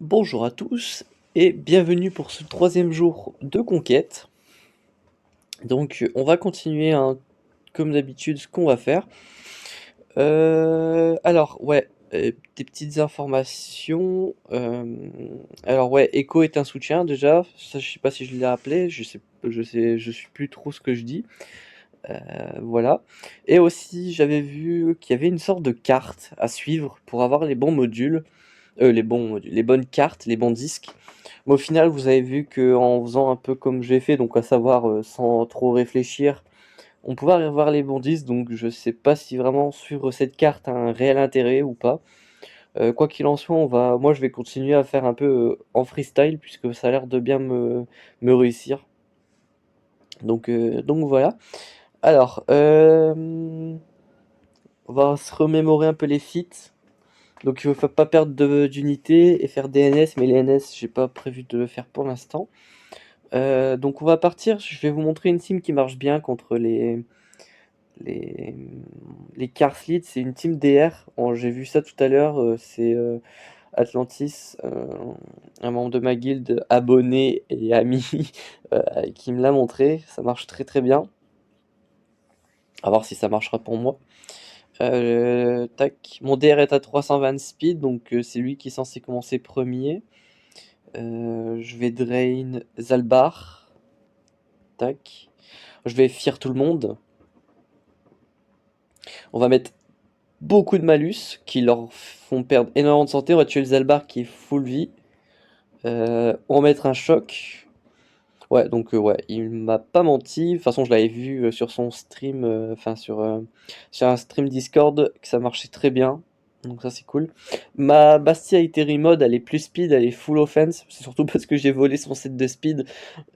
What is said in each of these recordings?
Bonjour à tous et bienvenue pour ce troisième jour de conquête. Donc on va continuer hein, comme d'habitude ce qu'on va faire. Des petites informations. Alors ouais, Echo est un soutien déjà. Ça, je sais pas si je l'ai appelé. Je suis plus trop ce que je dis. Voilà. Et aussi j'avais vu qu'il y avait une sorte de carte à suivre pour avoir les bons modules. Les bonnes cartes, les bons disques. Mais au final, vous avez vu qu'en faisant un peu comme j'ai fait, donc à savoir sans trop réfléchir, on pouvait avoir les bons disques. Donc je sais pas si vraiment suivre cette carte a un réel intérêt ou pas. Quoi qu'il en soit, moi je vais continuer à faire un peu en freestyle puisque ça a l'air de bien me réussir. Donc voilà. Alors, on va se remémorer un peu les feats. Donc il ne faut pas perdre d'unité et faire des NS, mais les NS, j'ai pas prévu de le faire pour l'instant. Donc on va partir, je vais vous montrer une team qui marche bien contre les, les Cars Lead, c'est une team DR. J'ai vu ça tout à l'heure, c'est Atlantis, un membre de ma guilde, abonné et ami, euh, qui me l'a montré. Ça marche très très bien. À voir si ça marchera pour moi. Tac. Mon DR est à 320 speed, donc c'est lui qui est censé commencer premier. Je vais drain Zalbar. Tac. Je vais fier tout le monde. On va mettre beaucoup de malus qui leur font perdre énormément de santé. On va tuer le Zalbar qui est full vie. On va mettre un choc. Ouais, donc ouais, il m'a pas menti. De toute façon, je l'avais vu sur son stream, sur un stream Discord, que ça marchait très bien. Donc ça, c'est cool. Ma Bastia Iteri mode, elle est plus speed, elle est full offense. C'est surtout parce que j'ai volé son set de speed.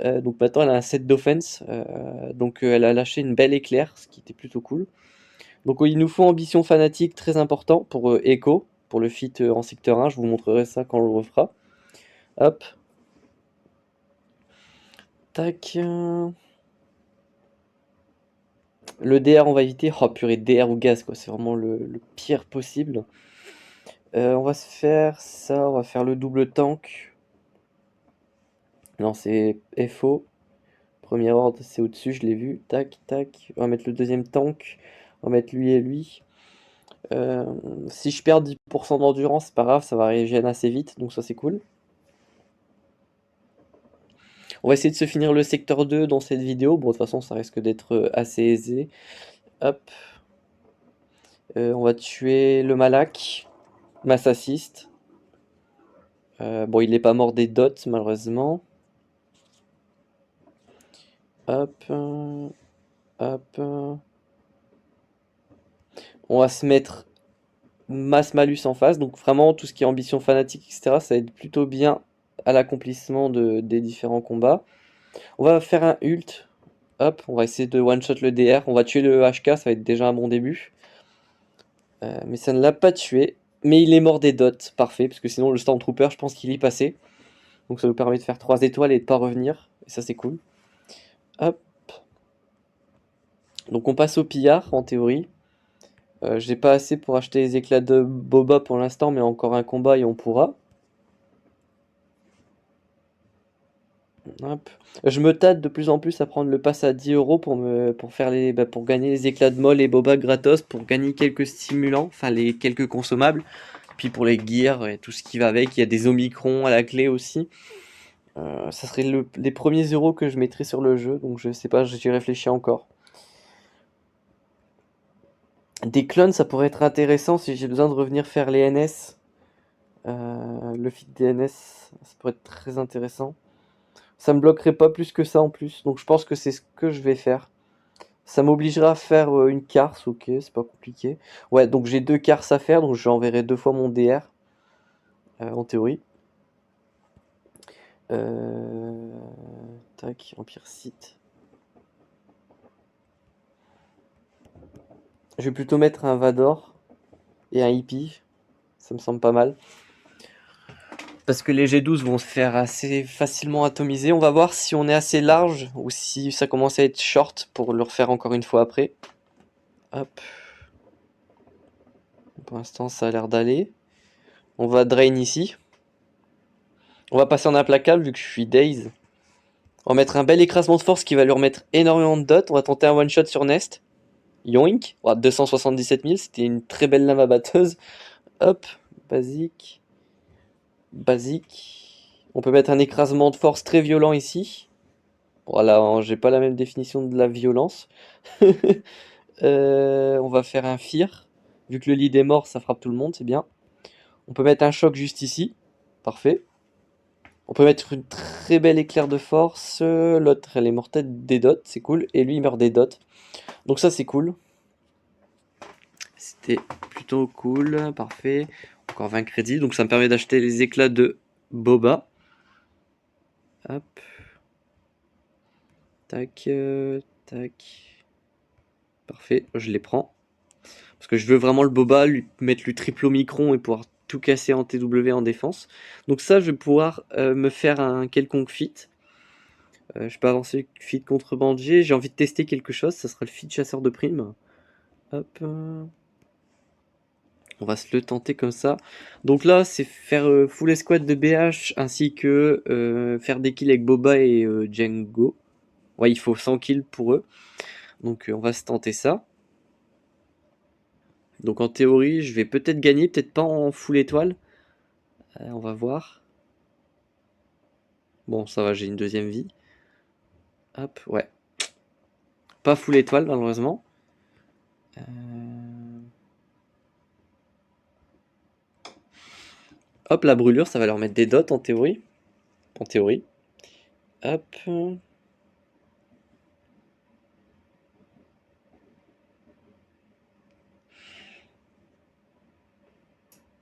Donc maintenant, elle a un set d'offense. Elle a lâché une belle éclair, ce qui était plutôt cool. Donc il nous faut ambition fanatique, très important pour Echo, pour le feat en secteur 1. Je vous montrerai ça quand on le refera. Hop. Tac. Le DR, on va éviter. Oh purée, DR ou gaz, quoi. C'est vraiment le pire possible. On va se faire ça. On va faire le double tank. Non, c'est FO. Premier ordre, c'est au-dessus, je l'ai vu. Tac, tac. On va mettre le deuxième tank. On va mettre lui et lui. Euh, Si je perds 10% d'endurance, c'est pas grave, ça va régénérer assez vite, donc ça c'est cool. On va essayer de se finir le secteur 2 dans cette vidéo. Bon, de toute façon, ça risque d'être assez aisé. Hop. On va tuer le Malak, Massassiste. Bon, il n'est pas mort des dots, malheureusement. Hop. Hop. On va se mettre masse malus en face. Donc vraiment, tout ce qui est ambition fanatique, etc., ça aide plutôt bien à l'accomplissement des différents combats. On va faire un ult. Hop, on va essayer de one-shot le DR. On va tuer le HK, ça va être déjà un bon début. Mais ça ne l'a pas tué. Mais il est mort des dots, parfait, parce que sinon le Stormtrooper, je pense qu'il y passait. Donc ça nous permet de faire 3 étoiles et de pas revenir. Et ça c'est cool. Hop. Donc on passe au pillard en théorie. J'ai pas assez pour acheter les éclats de Boba pour l'instant, mais encore un combat et on pourra. Hop. Je me tâte de plus en plus à prendre le pass à 10 € pour faire pour gagner les éclats de molle et Boba gratos, pour gagner quelques stimulants, enfin les quelques consommables. Puis pour les gears et tout ce qui va avec, il y a des Omicron à la clé aussi. Ça serait les premiers euros que je mettrais sur le jeu, donc je sais pas, j'y réfléchis encore. Des clones, ça pourrait être intéressant si j'ai besoin de revenir faire les NS. Le feed des NS, ça pourrait être très intéressant. Ça me bloquerait pas plus que ça en plus, donc je pense que c'est ce que je vais faire. Ça m'obligera à faire une carse, ok, c'est pas compliqué. Ouais, donc j'ai 2 carses à faire, donc j'enverrai 2 fois mon DR, en théorie. Euh, Tac, Empire Site. Je vais plutôt mettre un Vador et un Hippie, ça me semble pas mal. Parce que les G12 vont se faire assez facilement atomiser. On va voir si on est assez large ou si ça commence à être short pour le refaire encore une fois après. Hop. Pour l'instant, ça a l'air d'aller. On va drain ici. On va passer en implacable vu que je suis Daze. On va mettre un bel écrasement de force qui va lui remettre énormément de dots. On va tenter un one shot sur Nest. Yoink. Voilà, 277 000, c'était une très belle lame abatteuse. Hop, basique. Basique. On peut mettre un écrasement de force très violent ici. Voilà, j'ai pas la même définition de la violence. On va faire un fear. Vu que le lead est mort, ça frappe tout le monde, c'est bien. On peut mettre un choc juste ici. Parfait. On peut mettre une très belle éclair de force. L'autre, elle est morte des dots, c'est cool. Et lui, il meurt des dots. Donc ça, c'est cool. C'était plutôt cool, parfait. Encore 20 crédits, donc ça me permet d'acheter les éclats de Boba. Hop. Tac, tac. Parfait, je les prends. Parce que je veux vraiment le Boba, lui mettre le triple Omicron et pouvoir tout casser en TW en défense. Donc ça, je vais pouvoir me faire un quelconque feat. Je peux avancer le feat contre Bandit. J'ai envie de tester quelque chose, ça sera le feat chasseur de primes. Hop. On va se le tenter comme ça. Donc là, c'est faire full escouade de BH ainsi que faire des kills avec Boba et Django. Ouais, il faut 100 kills pour eux. Donc on va se tenter ça. Donc en théorie, je vais peut-être gagner, peut-être pas en full étoile. On va voir. Bon, ça va, j'ai une deuxième vie. Hop, ouais. Pas full étoile, malheureusement. Hop, la brûlure, ça va leur mettre des dots en théorie. En théorie. Hop.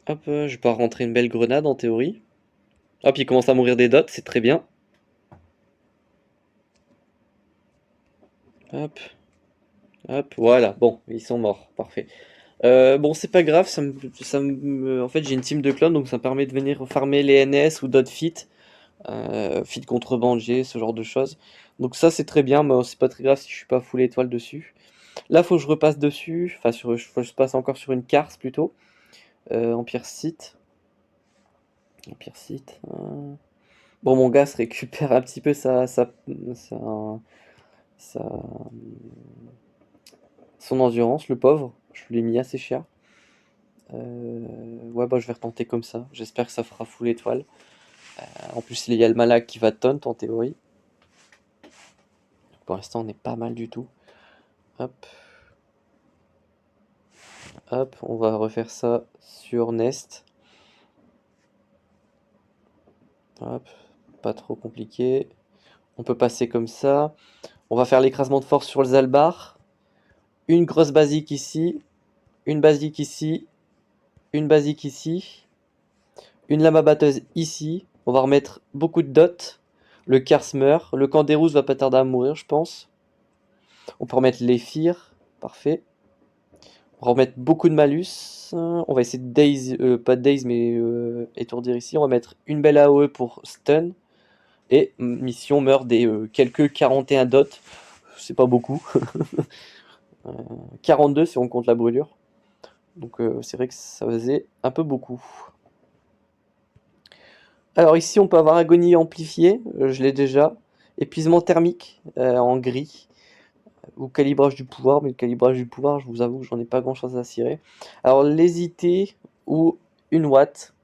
Hop, je vais pouvoir rentrer une belle grenade en théorie. Hop, il commence à mourir des dots, c'est très bien. Hop. Hop, voilà, bon, ils sont morts, parfait. Bon, c'est pas grave, en fait, j'ai une team de clones, donc ça me permet de venir farmer les NS ou d'autres feats, feats contrebandiers, ce genre de choses. Donc ça, c'est très bien, mais c'est pas très grave si je suis pas full étoile dessus. Là, faut que je repasse dessus, enfin, faut que je passe encore sur une carte plutôt. Empire Site. Empire Site. Bon, mon gars se récupère un petit peu sa- son endurance, le pauvre. Je l'ai mis assez cher. Ouais, bah je vais retenter comme ça. J'espère que ça fera full étoile. En plus, il y a le Malak qui va taunt en théorie. Pour l'instant, on est pas mal du tout. Hop. Hop, on va refaire ça sur Nest. Hop, pas trop compliqué. On peut passer comme ça. On va faire l'écrasement de force sur le Zalbar. Une grosse basique ici. Une basique ici. Une basique ici. Une lame abatteuse ici. On va remettre beaucoup de dots. Le Kars meurt. Le Canderous va pas tarder à mourir, je pense. On peut remettre l'Ephir. Parfait. On va remettre beaucoup de malus. On va essayer de daze, pas de daze, mais étourdir ici. On va mettre une belle AOE pour stun. Et mission meurt des quelques 41 dots. C'est pas beaucoup. 42 si on compte la brûlure. Donc c'est vrai que ça faisait un peu beaucoup. Alors ici on peut avoir agonie amplifiée, je l'ai déjà. Épuisement thermique en gris. Ou calibrage du pouvoir, mais le calibrage du pouvoir, je vous avoue que j'en ai pas grand chose à cirer. Alors l'hésiter ou une watt,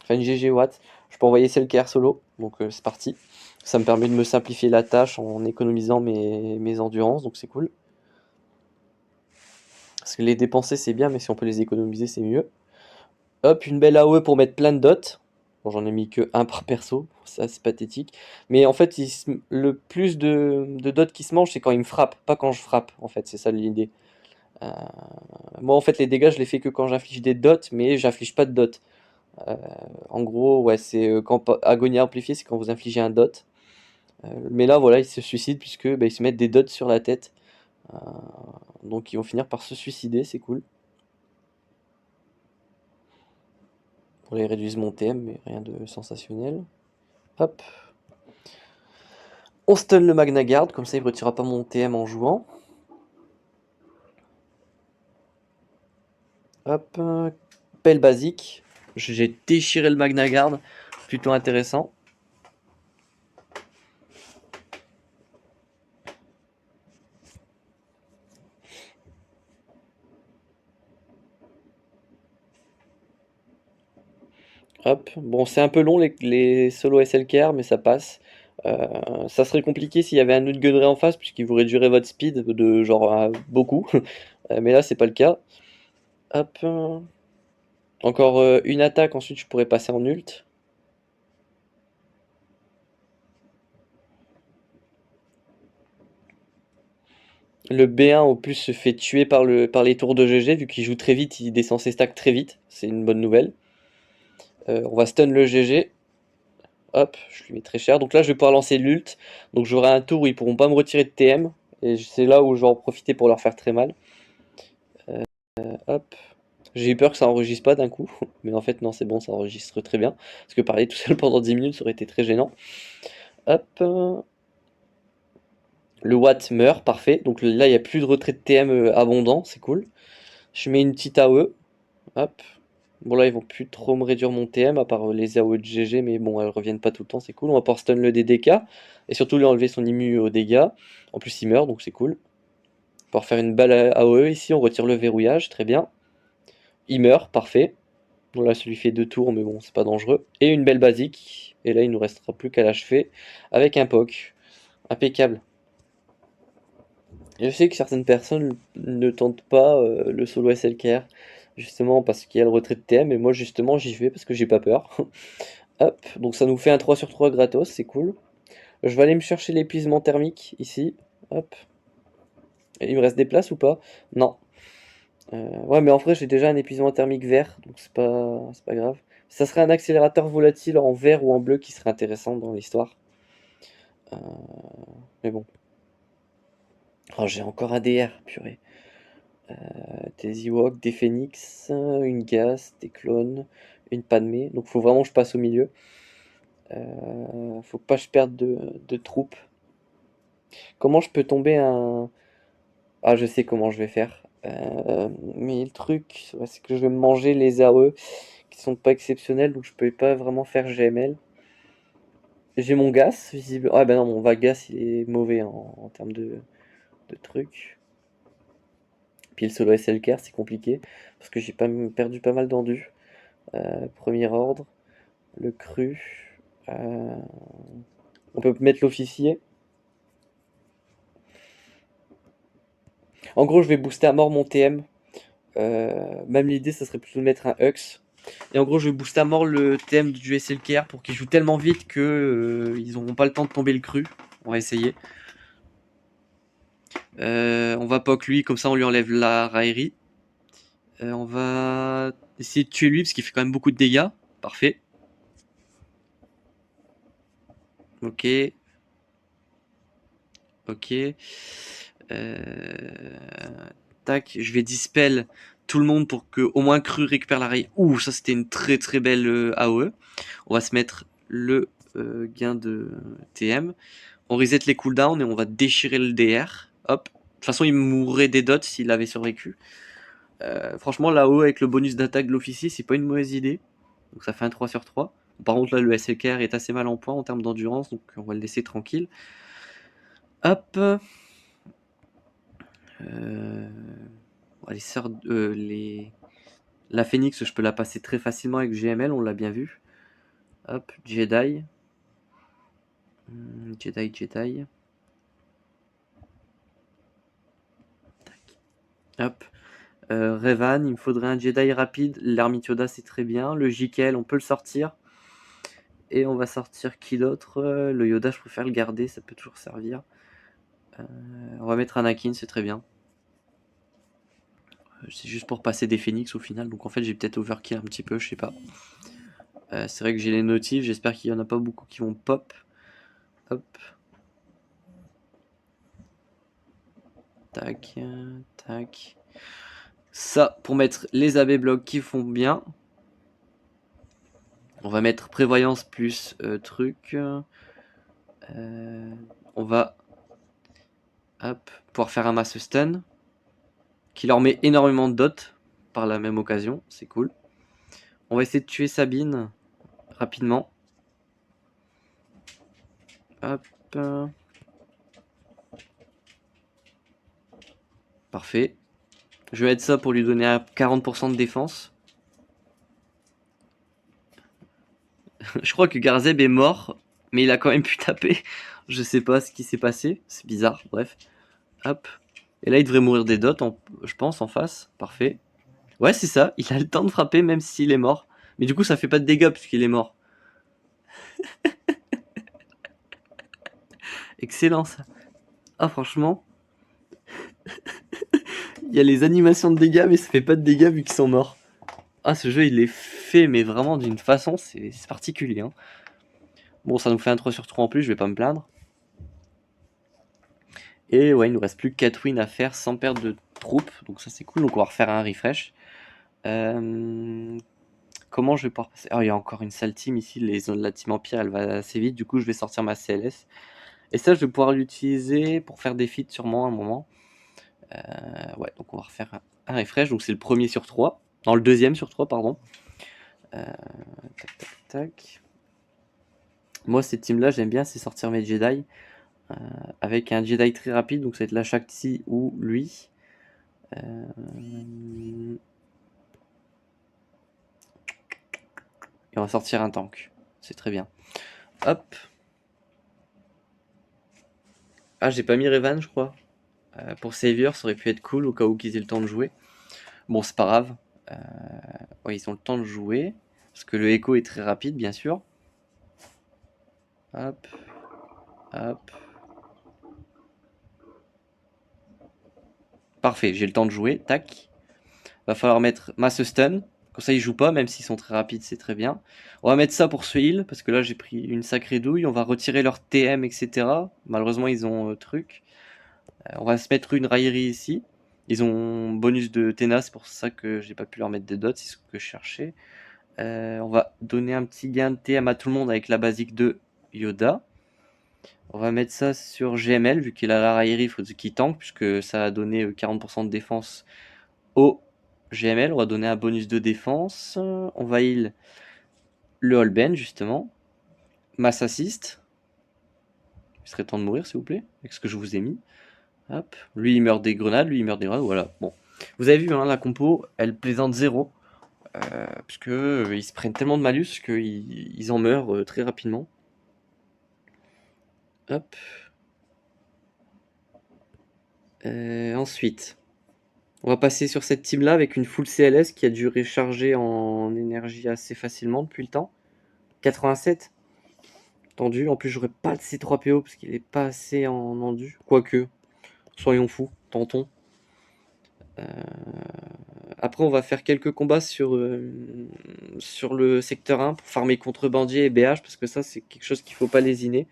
enfin une GG watt, je peux envoyer celle qui est solo, donc c'est parti. Ça me permet de me simplifier la tâche en économisant mes endurances, donc c'est cool. Parce que les dépenser c'est bien, mais si on peut les économiser c'est mieux. Hop, une belle AOE pour mettre plein de dots. Bon, j'en ai mis que un par perso, ça c'est pathétique. Mais en fait, le plus de dots qui se mangent, c'est quand il me frappe, pas quand je frappe, en fait, c'est ça l'idée. Euh, Moi, en fait, les dégâts, je les fais que quand j'inflige des dots, mais j'inflige pas de dots. Euh, En gros, ouais, c'est quand agonie amplifiée, c'est quand vous infligez un dot. Mais là, voilà, ils se suicident puisque bah, ils se mettent des dots sur la tête. Euh, donc, ils vont finir par se suicider, c'est cool. Pour les réduire mon TM, mais rien de sensationnel. Hop. On stun le Magna Guard, comme ça il ne retirera pas mon TM en jouant. Hop. Pelle basique. J'ai déchiré le Magna Guard. Plutôt intéressant. Hop. Bon, c'est un peu long les solos SLKR, mais ça passe. Ça serait compliqué s'il y avait un autre gunnery en face, puisqu'il vous réduirait votre speed de genre beaucoup. Mais là, c'est pas le cas. Hop. Encore une attaque, ensuite je pourrais passer en ult. Le B1 au plus se fait tuer par les tours de GG, vu qu'il joue très vite, il descend ses stacks très vite, c'est une bonne nouvelle. On va stun le GG, hop, je lui mets très cher. Donc là je vais pouvoir lancer l'ult, donc j'aurai un tour où ils pourront pas me retirer de TM, et c'est là où je vais en profiter pour leur faire très mal. Hop, j'ai eu peur que ça enregistre pas d'un coup, mais en fait non c'est bon, ça enregistre très bien, parce que parler tout seul pendant 10 minutes ça aurait été très gênant. Hop, le Watt meurt, parfait, donc là il n'y a plus de retrait de TM abondant, c'est cool. Je mets une petite AE, hop. Bon là ils vont plus trop me réduire mon TM à part les AOE de GG, mais bon elles reviennent pas tout le temps, c'est cool. On va pouvoir stun le DDK et surtout lui enlever son immu aux dégâts. En plus il meurt donc c'est cool. On va pouvoir faire une balle à AOE ici, on retire le verrouillage, très bien. Il meurt, parfait. Bon là ça lui fait 2 tours mais bon c'est pas dangereux. Et une belle basique, et là il nous restera plus qu'à l'achever avec un POC. Impeccable. Je sais que certaines personnes ne tentent pas le solo SLKR, justement parce qu'il y a le retrait de TM, et moi justement j'y vais parce que j'ai pas peur. Hop, donc ça nous fait un 3 sur 3 gratos, c'est cool. Je vais aller me chercher l'épuisement thermique ici. Hop. Et il me reste des places ou pas? Non. Ouais, mais en vrai j'ai déjà un épuisement thermique vert, donc c'est pas grave. Ça serait un accélérateur volatile en vert ou en bleu qui serait intéressant dans l'histoire. Euh, mais bon. Oh, j'ai encore un DR, purée. Des Ewoks, des Phoenix, une Ghast, des clones, une Padmé. Donc faut vraiment que je passe au milieu. Faut pas que je perde de troupes. Comment je peux tomber un... Ah, je sais comment je vais faire. Mais le truc, ouais, c'est que je vais me manger les AE qui sont pas exceptionnels, donc je peux pas vraiment faire GML. J'ai mon gas, visible. Ah bah non, mon Vagas il est mauvais en termes de trucs. Puis le solo SLKR c'est compliqué parce que j'ai pas perdu pas mal d'endus. Premier ordre, le cru. euh, On peut mettre l'officier. En gros, je vais booster à mort mon TM. Même l'idée, ça serait plutôt de mettre un Hux. Et en gros, je vais booster à mort le TM du SLKR pour qu'il joue tellement vite que ils n'auront pas le temps de tomber le cru. On va essayer. On va poke lui, comme ça on lui enlève la raillerie. On va essayer de tuer lui parce qu'il fait quand même beaucoup de dégâts. Parfait. Ok. Ok. Tac, je vais dispel tout le monde pour que au moins Cru récupère la raille. Ouh, ça c'était une très très belle AOE. On va se mettre le gain de TM. On reset les cooldowns et on va déchirer le DR. Hop. De toute façon, il mourrait des dots s'il avait survécu. Franchement, là-haut, avec le bonus d'attaque de l'officier, c'est pas une mauvaise idée. Donc ça fait un 3 sur 3. Par contre, là, le SLKR est assez mal en point en termes d'endurance, donc on va le laisser tranquille. Hop. Les La Phoenix, je peux la passer très facilement avec GML, on l'a bien vu. Hop, Jedi. Jedi. Tac. Hop. Revan, il me faudrait un Jedi rapide. L'Ermite Yoda, c'est très bien. Le JKL, on peut le sortir. Et on va sortir qui d'autre? Le Yoda, je préfère le garder, ça peut toujours servir. On va mettre Anakin, c'est très bien. C'est juste pour passer des Phoenix au final, donc en fait j'ai peut-être overkill un petit peu, je sais pas. C'est vrai que j'ai les notifs, j'espère qu'il y en a pas beaucoup qui vont pop. Hop. Tac, tac. Ça, pour mettre les AB blocs qui font bien. On va mettre prévoyance plus truc. On va pouvoir faire un mass stun qui leur met énormément de dots par la même occasion. C'est cool. On va essayer de tuer Sabine rapidement. Hop. Parfait. Je vais mettre ça pour lui donner à 40% de défense. Je crois que Garzeb est mort, mais il a quand même pu taper. Je sais pas ce qui s'est passé, c'est bizarre, bref. Hop. Et là, il devrait mourir des dots, je pense, en face. Parfait. Ouais, c'est ça, il a le temps de frapper même s'il est mort. Mais du coup, ça fait pas de dégâts puisqu'il est mort. Excellent ça. Ah, franchement, il y a les animations de dégâts, mais ça fait pas de dégâts vu qu'ils sont morts. Ah, ce jeu, il est fait, mais vraiment d'une façon, c'est particulier. Hein. Bon, ça nous fait un 3 sur 3 en plus, je vais pas me plaindre. Et ouais, il nous reste plus que 4 wins à faire sans perdre de troupes. Donc ça, c'est cool. Donc on va refaire un refresh. Comment je vais pouvoir passer? Oh, il y a encore une sale team ici. La team Empire, elle va assez vite. Du coup, je vais sortir ma CLS. Et ça, je vais pouvoir l'utiliser pour faire des feats sûrement à un moment. Ouais, donc on va refaire un refresh. Donc c'est le premier sur 3. Non, le deuxième sur 3, pardon. Tac, tac, tac. Moi, cette team-là, j'aime bien, c'est sortir mes Jedi. Avec un Jedi très rapide, donc ça va être la Shakti ou lui. Et on va sortir un tank. C'est très bien. Hop. Ah, j'ai pas mis Revan, je crois. Pour Savior, ça aurait pu être cool au cas où qu'ils aient le temps de jouer. Bon, c'est pas grave. Ouais, ils ont le temps de jouer. Parce que le Echo est très rapide, bien sûr. Hop. Hop. Parfait, j'ai le temps de jouer. Tac. Va falloir mettre Mass Stun. Comme ça, ils jouent pas, même s'ils sont très rapides, c'est très bien. On va mettre ça pour ce heal, parce que là, j'ai pris une sacrée douille. On va retirer leur TM, etc. Malheureusement, ils ont truc. On va se mettre une raillerie ici. Ils ont bonus de Ténas, c'est pour ça que j'ai pas pu leur mettre des dots, c'est ce que je cherchais. On va donner un petit gain de TM à tout le monde avec la basique de Yoda. On va mettre ça sur GML, vu qu'il a la raillerie, il faut qu'il tank, puisque ça a donné 40% de défense au GML. On va donner un bonus de défense. On va heal le Holben, justement. Mass assist. Il serait temps de mourir, s'il vous plaît, avec ce que je vous ai mis. Hop. Lui, il meurt des grenades, lui, il meurt des grenades, voilà. Bon. Vous avez vu, hein, la compo, elle plaisante zéro. Puisque ils se prennent tellement de malus qu'ils en meurent très rapidement. Hop. Ensuite, on va passer sur cette team là avec une full CLS qui a dû recharger en énergie assez facilement depuis le temps. 87. Tendu. En plus, j'aurais pas de C3PO parce qu'il est pas assez en endu. Quoique, soyons fous, tentons. Après, on va faire quelques combats sur le secteur 1 pour farmer contrebandier et BH parce que ça, c'est quelque chose qu'il faut pas lésiner.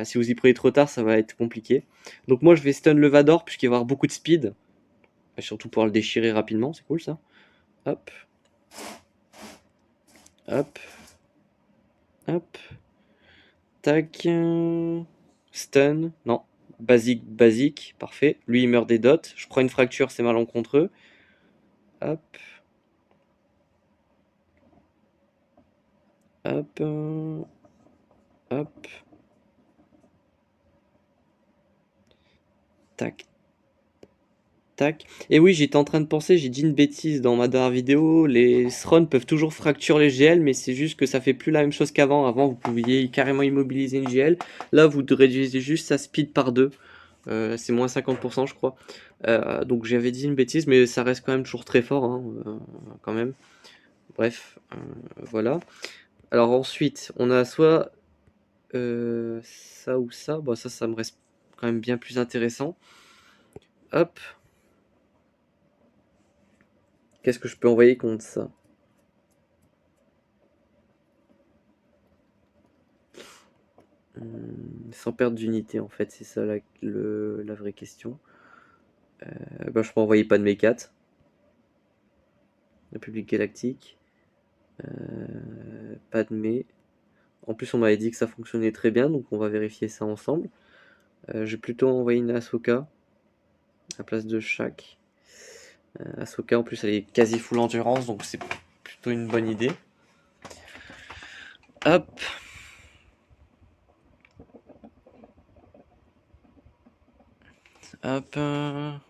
Si vous y prenez trop tard, ça va être compliqué. Donc moi, je vais stun le Vador puisqu'il va avoir beaucoup de speed. Et surtout pouvoir le déchirer rapidement, c'est cool ça. Hop. Hop. Hop. Tac. Stun. Non. Basique, basique. Parfait. Lui, il meurt des dots. Je prends une fracture, c'est malencontreux. Hop. Hop. Hop. Tac. Tac. Et oui, j'étais en train de penser, j'ai dit une bêtise dans ma dernière vidéo, les Sron peuvent toujours fracturer les GL, mais c'est juste que ça fait plus la même chose qu'avant. Avant, vous pouviez carrément immobiliser une GL. Là, vous réduisez juste sa speed par 2. C'est moins 50%, je crois. Donc j'avais dit une bêtise, mais ça reste quand même toujours très fort, hein, quand même. Bref, voilà. Alors ensuite, on a soit ça ou ça. Bon, ça me reste quand même bien plus intéressant. Hop. Qu'est-ce que je peux envoyer contre ça? Sans perdre d'unité, en fait, c'est ça la vraie question. Bah, je peux envoyer pas de mes 4. République Galactique. Pas de mes. En plus, on m'avait dit que ça fonctionnait très bien, donc on va vérifier ça ensemble. Je vais plutôt envoyer une Ahsoka à la place de chaque. Ahsoka, en plus, elle est quasi full endurance, donc c'est plutôt une bonne idée. Hop. Hop.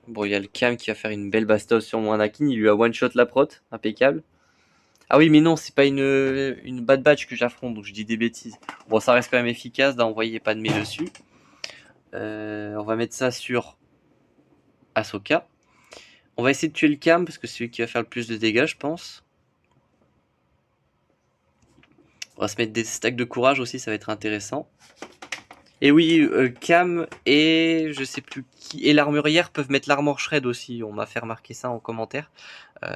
Bon, il y a le Cam qui va faire une belle bastos sur mon Anakin. Il lui a one-shot la prot. Impeccable. Ah oui, mais non, c'est pas une Bad Batch que j'affronte, donc je dis des bêtises. Bon, ça reste quand même efficace d'envoyer Padmé dessus. On va mettre ça sur Ahsoka. On va essayer de tuer le Cam, parce que c'est celui qui va faire le plus de dégâts, je pense. On va se mettre des stacks de courage aussi, ça va être intéressant. Et oui, Cam et je sais plus qui, et l'armurière peuvent mettre l'armor shred aussi. On m'a fait remarquer ça en commentaire.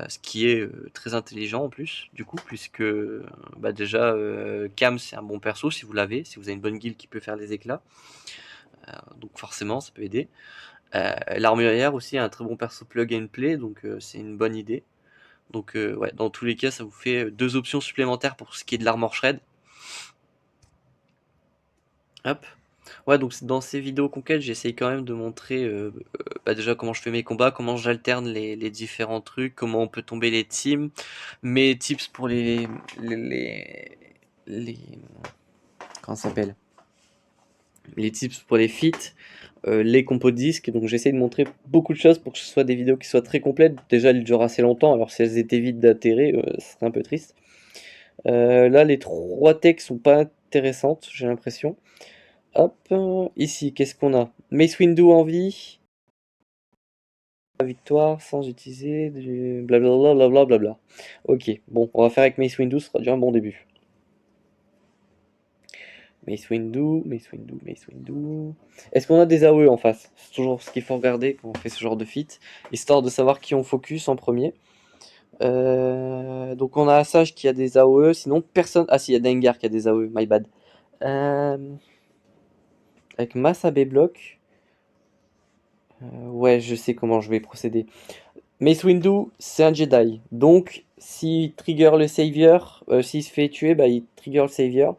Ce qui est très intelligent en plus, du coup, puisque bah déjà, Cam c'est un bon perso si vous l'avez, si vous avez une bonne guilde qui peut faire des éclats. Donc forcément, ça peut aider. L'armurière aussi a un très bon perso plug and play, donc c'est une bonne idée. Donc ouais, dans tous les cas, ça vous fait deux options supplémentaires pour ce qui est de l'armor shred. Hop. Ouais, donc dans ces vidéos conquêtes, j'essaye quand même de montrer bah déjà comment je fais mes combats, comment j'alterne les différents trucs, comment on peut tomber les teams, mes tips pour les comment ça s'appelle? Les tips pour les feats, les compos de disques. Donc j'essaie de montrer beaucoup de choses pour que ce soit des vidéos qui soient très complètes. Déjà, elles durent assez longtemps, alors si elles étaient vides d'intérêt, ce serait un peu triste. Là, les trois techs sont pas intéressantes, j'ai l'impression. Hop, ici, qu'est-ce qu'on a? Mace Windu en vie. Victoire sans utiliser du blablabla blablabla. Ok, bon, on va faire avec Mace Windu, ce sera déjà un bon début. Mace Windu, Mace Windu, Mace Windu. Est-ce qu'on a des AOE en face? C'est toujours ce qu'il faut regarder quand on fait ce genre de feat, histoire de savoir qui on focus en premier. Donc on a Asajj qui a des AOE, sinon personne... Ah si, il y a Dengar qui a des AOE, my bad. Avec Mass AB block. Ouais, je sais comment je vais procéder. Mace Windu, c'est un Jedi. Donc, s'il trigger le Savior, s'il se fait tuer, bah, il trigger le Savior.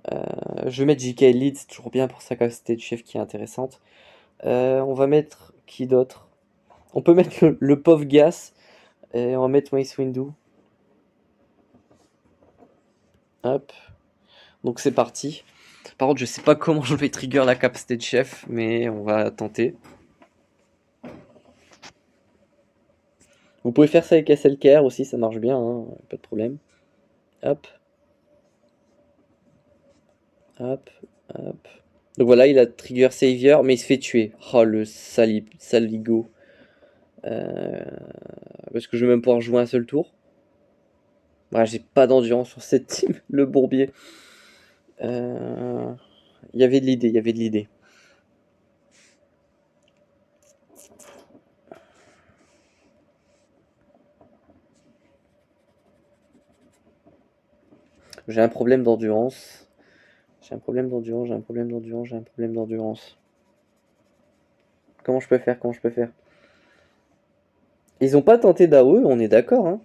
Je vais mettre JK Elite, c'est toujours bien pour sa capacité de chef qui est intéressante. On va mettre qui d'autre? On peut mettre le pauvre Gas. Et on va mettre Mace Windu. Hop. Donc c'est parti. Par contre, je sais pas comment je vais trigger la capacité de chef, mais on va tenter. Vous pouvez faire ça avec SLKR aussi, ça marche bien, hein, pas de problème. Hop. Hop. Hop. Donc voilà, il a trigger Savior, mais il se fait tuer. Oh le saligo. Parce que je vais même pouvoir jouer un seul tour. Ouais, j'ai pas d'endurance sur cette team, le bourbier. Il y avait de l'idée, il y avait de l'idée. J'ai un problème d'endurance. J'ai un problème d'endurance, j'ai un problème d'endurance, j'ai un problème d'endurance. Comment je peux faire? Comment je peux faire? Ils ont pas tenté d'AOE, on est d'accord, hein.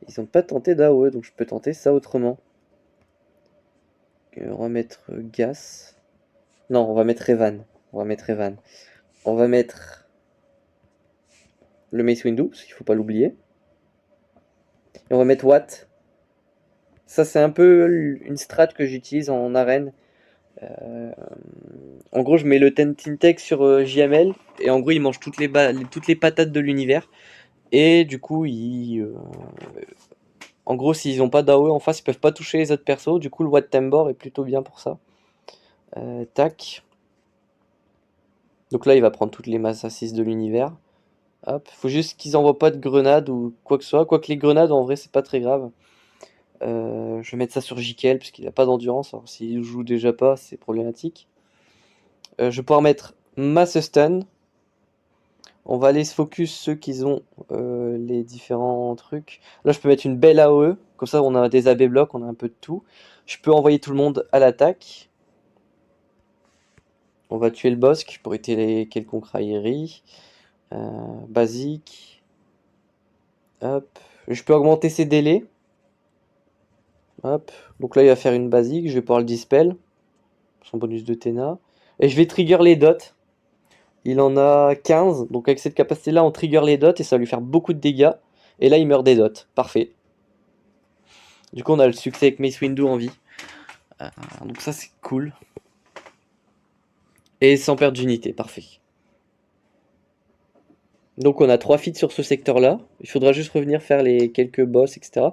Ils ont pas tenté d'AOE, donc je peux tenter ça autrement. Remettre Gas. Non, on va mettre Evan. On va mettre Evan. On va mettre le Mace Windu, parce qu'il faut pas l'oublier. Et on va mettre Watt. Ça, c'est un peu une strat que j'utilise en arène. En gros, je mets le Tech sur JML, et en gros, il mange toutes les patates de l'univers. Et du coup, en gros, s'ils n'ont pas d'AOE en face, ils peuvent pas toucher les autres persos. Du coup, le Watt Tambor est plutôt bien pour ça. Tac. Donc là, il va prendre toutes les masses à 6 de l'univers. Hop, faut juste qu'ils envoient pas de grenades ou quoi que ce soit. Quoique les grenades, en vrai, c'est pas très grave. Je vais mettre ça sur Jikel, parce qu'il a pas d'endurance. Alors s'il joue déjà pas, c'est problématique. Je vais pouvoir mettre Mass Stun. On va aller se focus ceux qui ont les différents trucs. Là, je peux mettre une belle AOE. Comme ça, on a des AB blocs, on a un peu de tout. Je peux envoyer tout le monde à l'attaque. On va tuer le Bosque pour éviter les quelconques railleries. Basique. Hop. Je peux augmenter ses délais. Hop. Donc là, il va faire une basique. Je vais pouvoir le dispel. Son bonus de Tena. Et je vais trigger les dots. Il en a 15. Donc avec cette capacité-là, on trigger les dots et ça va lui faire beaucoup de dégâts. Et là, il meurt des dots. Parfait. Du coup, on a le succès avec Mace Windu en vie. Donc ça, c'est cool. Et sans perdre d'unité. Parfait. Donc on a 3 feats sur ce secteur-là. Il faudra juste revenir faire les quelques boss, etc.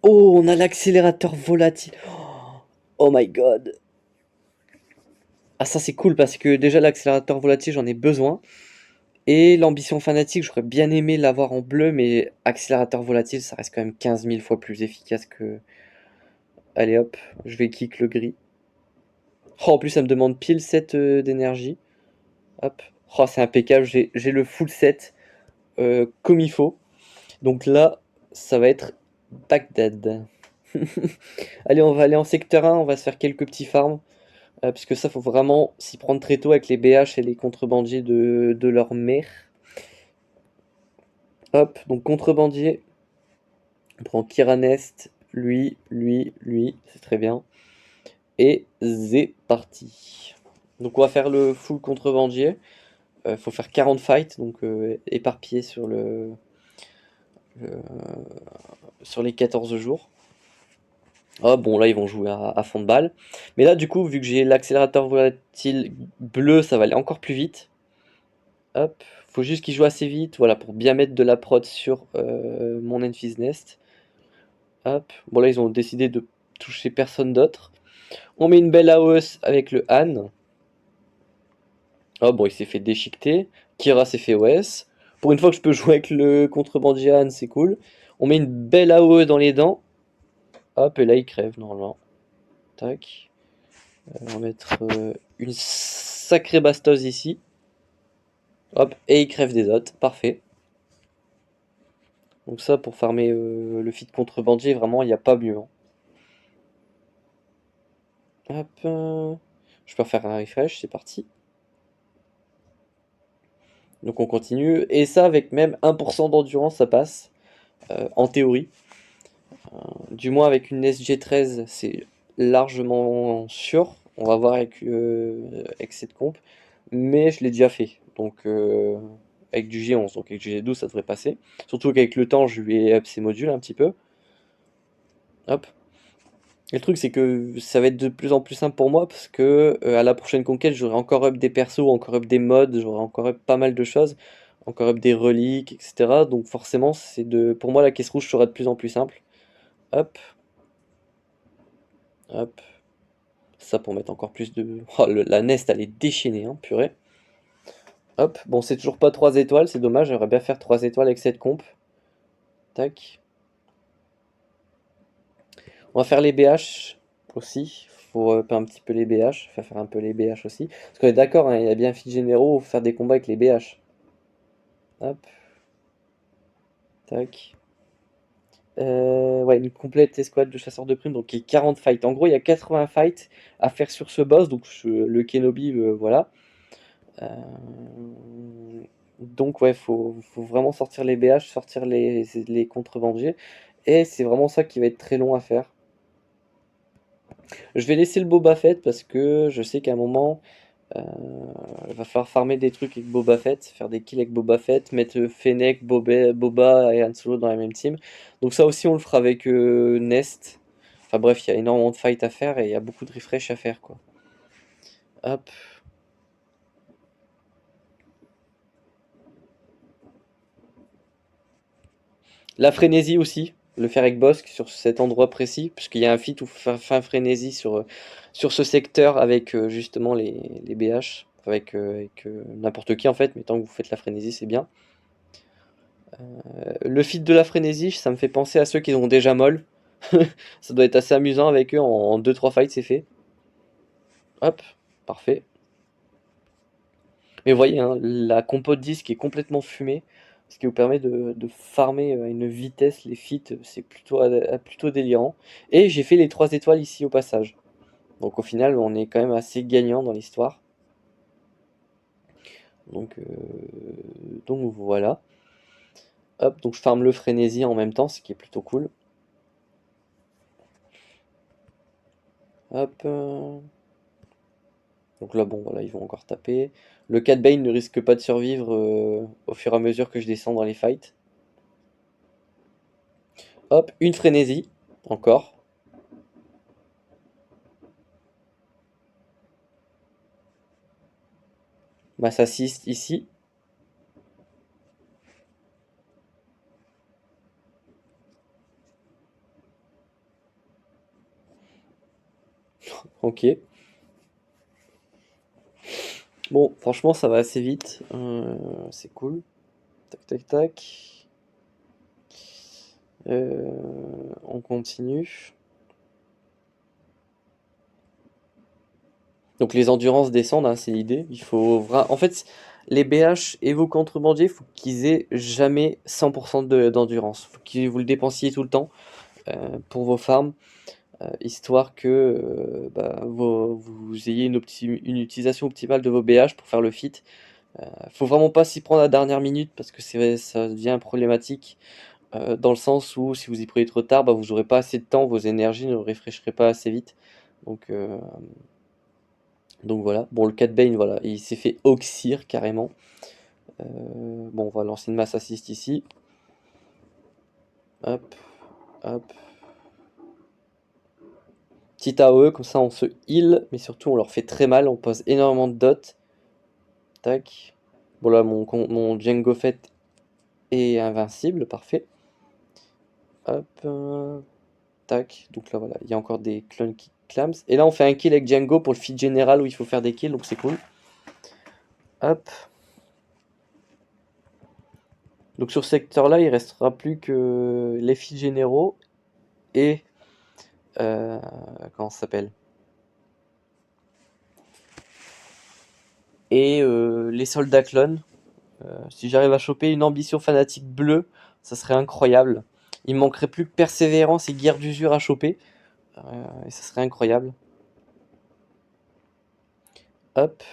Oh, on a l'accélérateur volatile. Oh my god. Ah ça c'est cool parce que déjà l'accélérateur volatile j'en ai besoin. Et l'ambition fanatique, j'aurais bien aimé l'avoir en bleu, mais accélérateur volatile, ça reste quand même 15 000 fois plus efficace que... Allez hop, je vais kick le gris. Oh, en plus ça me demande pile 7 d'énergie. Hop. Oh, c'est impeccable, j'ai le full set comme il faut. Donc là, ça va être Bagdad. Allez, on va aller en secteur 1, on va se faire quelques petits farms. Parce que ça, faut vraiment s'y prendre très tôt avec les BH et les contrebandiers de leur mère. Hop, donc contrebandier. On prend Kiranest, lui, c'est très bien. Et c'est parti. Donc on va faire le full contrebandier. Faut faire 40 fights, donc éparpillé le- sur les 14 jours. Ah bon, là ils vont jouer à fond de balle. Mais là, du coup, vu que j'ai l'accélérateur volatile bleu, ça va aller encore plus vite. Hop, faut juste qu'il joue assez vite, voilà, pour bien mettre de la prod sur mon Enfys Nest. Hop, bon là ils ont décidé de toucher personne d'autre. On met une belle AOS avec le Han. Oh bon, il s'est fait déchiqueter. Kira s'est fait OS. Pour une fois que je peux jouer avec le contrebandier Han, c'est cool. On met une belle AOE dans les dents. Hop, et là il crève normalement. Tac. On va mettre une sacrée bastos ici. Hop, et il crève des autres. Parfait. Donc ça, pour farmer le feat contrebandier, vraiment, il n'y a pas mieux, hein. Hop, je peux refaire un refresh, c'est parti. Donc on continue. Et ça, avec même 1% d'endurance, ça passe, en théorie. Du moins avec une SG13, c'est largement sûr. On va voir avec cette comp. Mais je l'ai déjà fait. Donc avec du G11, donc avec du G12, ça devrait passer. Surtout qu'avec le temps, je lui ai up ses modules un petit peu. Hop. Et le truc, c'est que ça va être de plus en plus simple pour moi parce que à la prochaine conquête, j'aurai encore up des persos, encore up des mods, j'aurai encore up pas mal de choses, encore up des reliques, etc. Donc forcément, pour moi, la caisse rouge sera de plus en plus simple. Hop, hop, ça pour mettre encore plus de... Oh, la Nest, elle est déchaînée, hein, purée. Hop, bon, c'est toujours pas 3 étoiles, c'est dommage, j'aimerais bien faire 3 étoiles avec cette comp. Tac. On va faire les BH aussi. Faut up un petit peu les BH. Faut faire un peu les BH aussi. Parce qu'on est d'accord, hein, il y a bien fit généraux, faut faire des combats avec les BH. Hop, tac. Ouais, une complète escouade de chasseurs de primes, donc il y a 40 fights. En gros, il y a 80 fights à faire sur ce boss, donc le Kenobi, voilà. Euh, donc ouais, faut vraiment sortir les BH, sortir les contrebandiers. Et c'est vraiment ça qui va être très long à faire. Je vais laisser le Boba Fett parce que je sais qu'à un moment, il va falloir farmer des trucs avec Boba Fett, faire des kills avec Boba Fett, mettre Fennec, Boba et Han Solo dans la même team. Donc ça aussi on le fera avec Nest. Enfin bref, il y a énormément de fights à faire et il y a beaucoup de refresh à faire quoi. Hop. La frénésie aussi, le faire avec Bossk sur cet endroit précis, puisqu'il y a un feat où fin frénésie sur ce secteur avec justement les BH, avec n'importe qui en fait, mais tant que vous faites la frénésie c'est bien. Le feat de la frénésie, ça me fait penser à ceux qui ont déjà molle. Ça doit être assez amusant avec eux, en 2-3 fights c'est fait. Hop, parfait. Mais vous voyez, hein, la compo de disque est complètement fumée, ce qui vous permet de farmer à une vitesse les feats, c'est plutôt délirant. Et j'ai fait les 3 étoiles ici au passage. Donc au final, on est quand même assez gagnant dans l'histoire. Donc, donc voilà. Hop, donc je farme le frénésie en même temps, ce qui est plutôt cool. Hop. Donc là, bon, voilà, ils vont encore taper. Le Cat Bane ne risque pas de survivre au fur et à mesure que je descends dans les fights. Hop, une frénésie, encore. Mass assist ici. Ok. Bon, franchement, ça va assez vite. C'est cool. Tac, tac, tac. On continue. Donc les endurances descendent, hein, c'est l'idée. En fait, les BH et vos contrebandiers, il faut qu'ils aient jamais 100% d'endurance. Il faut que vous le dépensiez tout le temps pour vos farms, histoire que vous ayez une utilisation optimale de vos BH pour faire le fit. Faut vraiment pas s'y prendre à la dernière minute parce que ça devient problématique dans le sens où si vous y prenez trop tard, bah, vous n'aurez pas assez de temps, vos énergies ne réfléchiraient pas assez vite. Donc, euh, donc voilà. Bon, le Cat Bane, voilà, il s'est fait oxyre carrément. Bon, on va lancer une masse assist ici. Hop, hop. Petit AOE, comme ça on se heal, mais surtout on leur fait très mal, on pose énormément de dots. Tac. Bon là, mon Django Fett est invincible, parfait. Hop, tac. Donc là, voilà, il y a encore des clones qui clams. Et là, on fait un kill avec Django pour le feed général où il faut faire des kills, donc c'est cool. Hop. Donc sur ce secteur-là, il restera plus que les feeds généraux et... comment ça s'appelle? Et les soldats clones. Si j'arrive à choper une ambition fanatique bleue, ça serait incroyable. Il me manquerait plus que persévérance et guerre d'usure à choper. Et ça serait incroyable. Hop.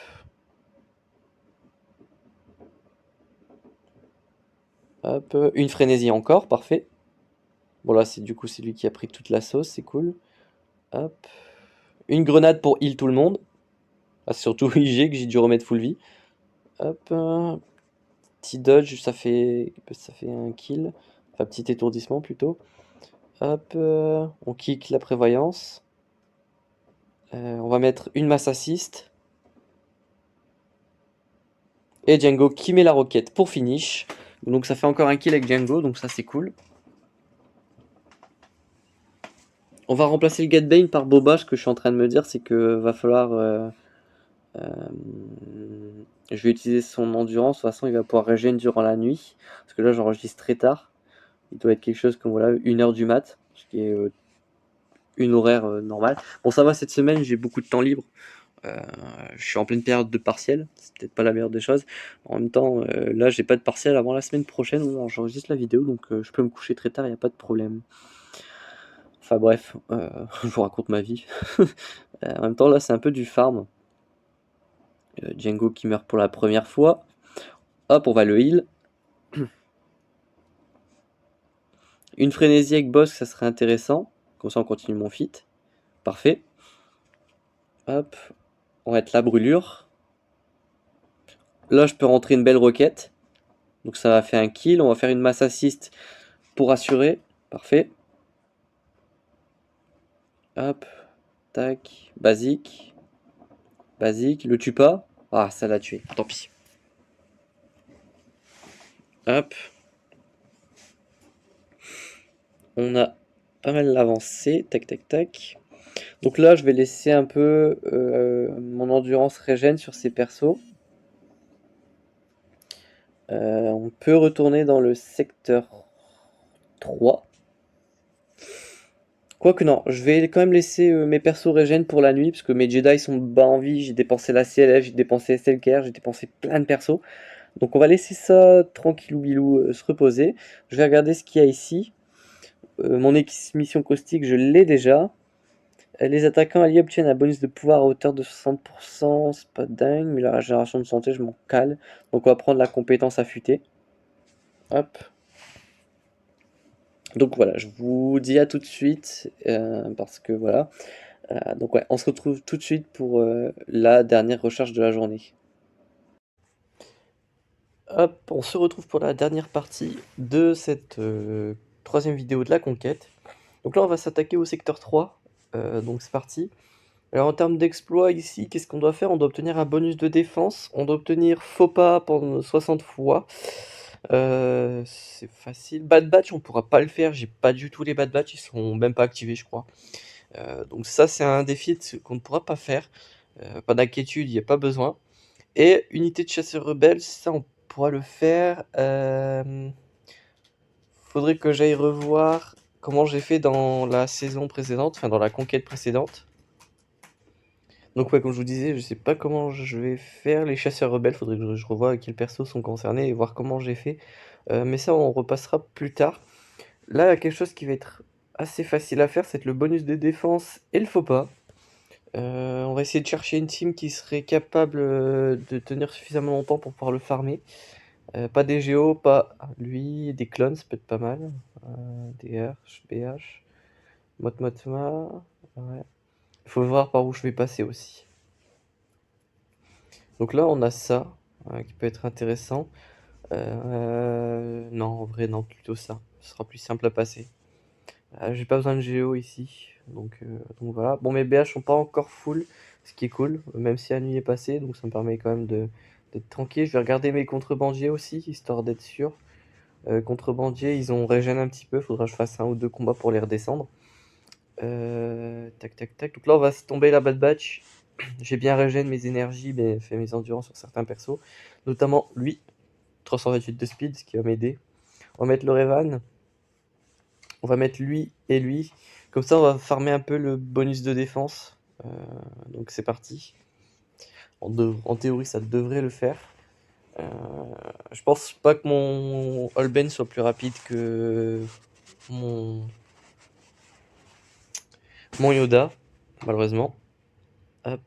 Hop. Une frénésie encore, parfait. Bon là, du coup, c'est lui qui a pris toute la sauce, c'est cool. Hop. Une grenade pour heal tout le monde. Ah, c'est surtout IG que j'ai dû remettre full vie. Hop. Petit dodge, ça fait un kill. Enfin, petit étourdissement plutôt. Hop. On kick la prévoyance. On va mettre une masse assist. Et Django qui met la roquette pour finish. Donc ça fait encore un kill avec Django, donc ça c'est cool. On va remplacer le Gatbane par Boba. Ce que je suis en train de me dire, c'est que va falloir... je vais utiliser son endurance. De toute façon, il va pouvoir régénérer durant la nuit. Parce que là, j'enregistre très tard. Il doit être quelque chose comme voilà, 1h du mat. Ce qui est une horaire normale. Bon, ça va, cette semaine, j'ai beaucoup de temps libre. Je suis en pleine période de partiel, c'est peut-être pas la meilleure des choses. En même temps, là, j'ai pas de partiel avant la semaine prochaine où j'enregistre la vidéo, donc je peux me coucher très tard, il n'y a pas de problème. Enfin bref, je vous raconte ma vie. En même temps, là, c'est un peu du farm. Django qui meurt pour la première fois. Hop, on va le heal. Une frénésie avec boss, ça serait intéressant. Comme ça, on continue mon feat. Parfait. Hop, on va être la brûlure. Là, je peux rentrer une belle requête. Donc ça va faire un kill. On va faire une masse assist pour assurer. Parfait. Hop. Tac. Basique. Basique. Le tue pas. Ah, ça l'a tué. Tant pis. Hop. On a pas mal avancé. Tac, tac, tac. Donc là, je vais laisser un peu mon endurance régène sur ces persos. On peut retourner dans le secteur 3. Quoique non, je vais quand même laisser mes persos régène pour la nuit, parce que mes Jedi sont bas en vie, j'ai dépensé la CLF, j'ai dépensé SLKR, j'ai dépensé plein de persos. Donc on va laisser ça tranquillou bilou se reposer. Je vais regarder ce qu'il y a ici. Mon mission caustique, je l'ai déjà. Les attaquants alliés obtiennent un bonus de pouvoir à hauteur de 60%, c'est pas dingue, mais la régénération de santé, je m'en cale. Donc on va prendre la compétence affûtée. Hop. Donc voilà, je vous dis à tout de suite, parce que voilà. Donc ouais, on se retrouve tout de suite pour la dernière recherche de la journée. Hop, on se retrouve pour la dernière partie de cette troisième vidéo de la conquête. Donc là, on va s'attaquer au secteur 3. Donc c'est parti. Alors en termes d'exploit ici, qu'est-ce qu'on doit faire? On doit obtenir un bonus de défense. On doit obtenir faux pas pendant 60 fois. C'est facile. Bad Batch, on pourra pas le faire. J'ai pas du tout les Bad Batch. Ils sont même pas activés, je crois. Donc ça, c'est un défi qu'on ne pourra pas faire. Pas d'inquiétude, il y a pas besoin. Et unité de chasseurs rebelles, ça, on pourra le faire. Faudrait que j'aille revoir comment j'ai fait dans la saison précédente, enfin dans la conquête précédente. Donc ouais, comme je vous disais, je sais pas comment je vais faire les chasseurs rebelles, faudrait que je revoie quels persos sont concernés et voir comment j'ai fait. Mais ça, on repassera plus tard. Là, il y a quelque chose qui va être assez facile à faire, c'est le bonus de défense et le faux pas. On va essayer de chercher une team qui serait capable de tenir suffisamment longtemps pour pouvoir le farmer. Pas des géos, pas lui, des clones, ça peut être pas mal. DH, BH, Motmotma, ouais. Il faut voir par où je vais passer aussi. Donc là, on a ça qui peut être intéressant. Non, en vrai, non, plutôt ça. Ce sera plus simple à passer. J'ai pas besoin de géo ici, donc voilà. Bon, mes BH sont pas encore full, ce qui est cool, même si la nuit est passée, donc ça me permet quand même d'être tranquille. Je vais regarder mes contrebandiers aussi, histoire d'être sûr. Contrebandiers, ils ont régène un petit peu, faudra que je fasse 1 ou 2 combats pour les redescendre. Tac, tac, tac. Donc là, on va se tomber la Bad Batch. J'ai bien régène mes énergies, mais fait mes endurances sur certains persos, notamment lui, 328 de speed, ce qui va m'aider. On va mettre le Revan. On va mettre lui et lui. Comme ça, on va farmer un peu le bonus de défense. Donc c'est parti. En théorie, ça devrait le faire. Je pense pas que mon Holben soit plus rapide que mon Yoda, malheureusement. Hop,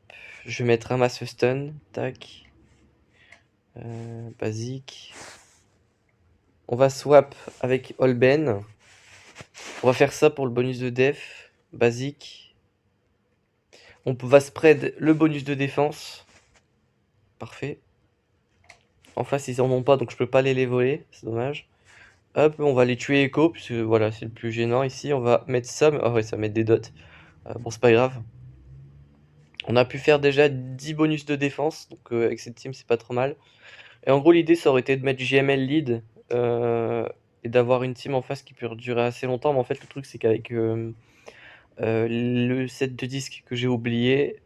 je vais mettre un masse stun. Tac. Basique. On va swap avec Holben. On va faire ça pour le bonus de def. Basique. On va spread le bonus de défense. Parfait. En face, ils en ont pas, donc je peux pas les voler. C'est dommage. Hop, on va les tuer écho, puisque voilà, c'est le plus gênant ici. On va mettre ça. Ah ouais, ça met des dots. Bon, c'est pas grave. On a pu faire déjà 10 bonus de défense, donc avec cette team, c'est pas trop mal. Et en gros, l'idée, ça aurait été de mettre JML lead et d'avoir une team en face qui peut durer assez longtemps. Mais en fait, le truc, c'est qu'avec le set de disques que j'ai oublié,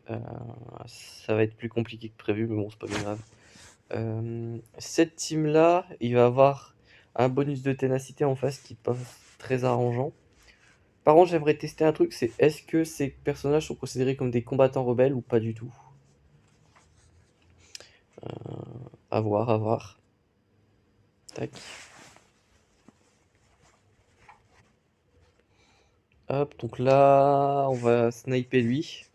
ça va être plus compliqué que prévu, mais bon, c'est pas bien grave. Cette team-là, il va avoir un bonus de ténacité en face qui est pas très arrangeant. Par contre, j'aimerais tester un truc, c'est est-ce que ces personnages sont considérés comme des combattants rebelles ou pas du tout? À voir, à voir. Tac. Hop, donc là, on va sniper lui.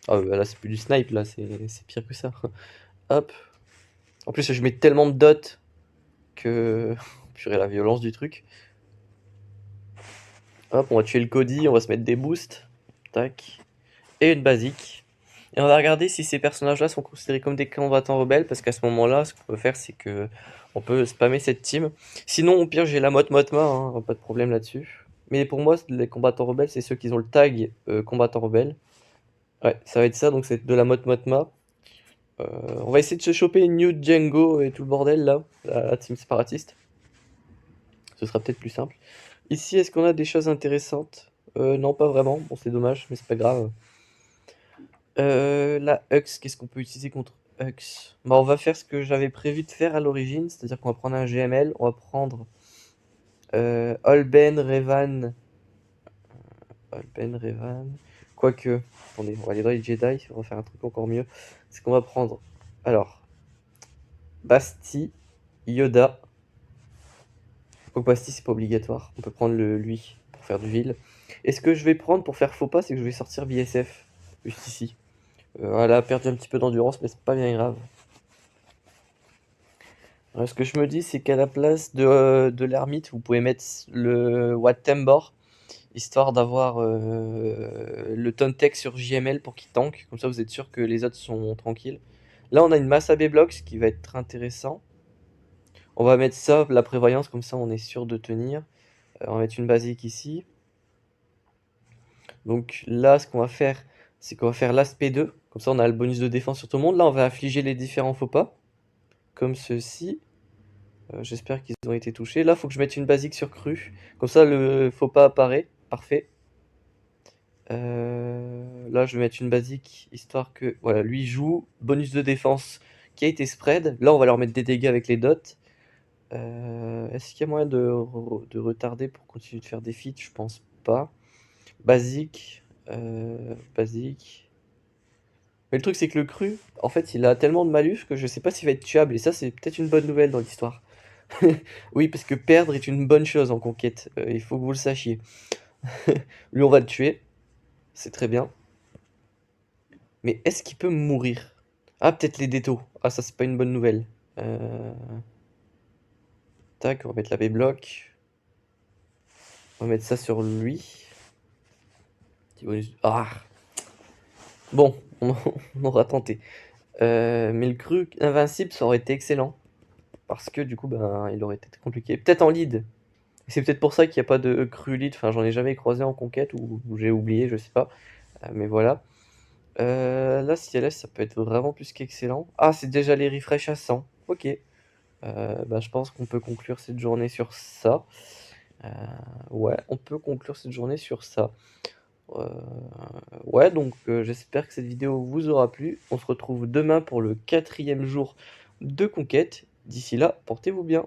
Ah bah là, c'est plus du snipe, là, c'est pire que ça. Hop. En plus, je mets tellement de dots que... Purée, la violence du truc. Hop, on va tuer le Cody, on va se mettre des boosts. Tac. Et une basique. Et on va regarder si ces personnages-là sont considérés comme des combattants rebelles, parce qu'à ce moment-là, ce qu'on peut faire, c'est que on peut spammer cette team. Sinon, au pire, j'ai la Motma, hein, pas de problème là-dessus. Mais pour moi, les combattants rebelles, c'est ceux qui ont le tag combattant rebelle. Ouais, ça va être ça, donc c'est de la Motma. On va essayer de se choper une New Django et tout le bordel là, la team séparatiste. Ce sera peut-être plus simple. Ici, est-ce qu'on a des choses intéressantes? Non, pas vraiment. Bon, c'est dommage, mais c'est pas grave. La Hux, qu'est-ce qu'on peut utiliser contre Hux? Bah, on va faire ce que j'avais prévu de faire à l'origine, c'est-à-dire qu'on va prendre un GML, on va prendre Holben, Revan. Holben, Revan. Quoique, attendez, on va aller dans les Jedi, on va faire un truc encore mieux. C'est qu'on va prendre, alors, Basti, Yoda. Quoique Basti, c'est pas obligatoire, on peut prendre lui pour faire du vil. Et ce que je vais prendre pour faire faux pas, c'est que je vais sortir BSF, juste ici. Elle a perdu un petit peu d'endurance, mais c'est pas bien grave. Ce que je me dis, c'est qu'à la place de l'ermite, vous pouvez mettre le Wat Tambor, histoire d'avoir le Tontek sur JML pour qu'il tank. Comme ça, vous êtes sûr que les autres sont tranquilles. Là, on a une masse AB Blocks qui va être intéressant. On va mettre ça, la prévoyance, comme ça, on est sûr de tenir. On va mettre une basique ici. Donc là, ce qu'on va faire, c'est qu'on va faire l'aspect 2. Comme ça, on a le bonus de défense sur tout le monde. Là, on va affliger les différents faux pas, comme ceci. J'espère qu'ils ont été touchés. Là, il faut que je mette une basique sur cru. Comme ça, le faux pas apparaît. Parfait. Là, je vais mettre une basique, histoire que voilà, lui joue, bonus de défense qui a été spread. Là, on va leur mettre des dégâts avec les dots. Est-ce qu'il y a moyen de retarder pour continuer de faire des feats? Je pense pas. Basique, basique. Mais le truc, c'est que le cru, en fait, il a tellement de malus que je sais pas s'il va être tuable, et ça, c'est peut-être une bonne nouvelle dans l'histoire. Oui, parce que perdre est une bonne chose en conquête, il faut que vous le sachiez. Lui, on va le tuer, c'est très bien. Mais est-ce qu'il peut mourir? Ah, peut-être les détos. Ah, ça, c'est pas une bonne nouvelle. Euh, Tac, on va mettre la B-block. On va mettre ça sur lui. Ah! Bon, on aura tenté. Mais le cru invincible, ça aurait été excellent. Parce que du coup, ben, il aurait été compliqué. Peut-être en lead. C'est peut-être pour ça qu'il n'y a pas de cru lead. Enfin, j'en ai jamais croisé en conquête ou j'ai oublié, je sais pas. Mais voilà. Là, si elle laisse, ça peut être vraiment plus qu'excellent. Ah, c'est déjà les refresh à 100. Ok. Bah, je pense qu'on peut conclure cette journée sur ça. Euh, ouais, on peut conclure cette journée sur ça. Euh, ouais, donc j'espère que cette vidéo vous aura plu. On se retrouve demain pour le 4e jour de conquête. D'ici là, portez-vous bien.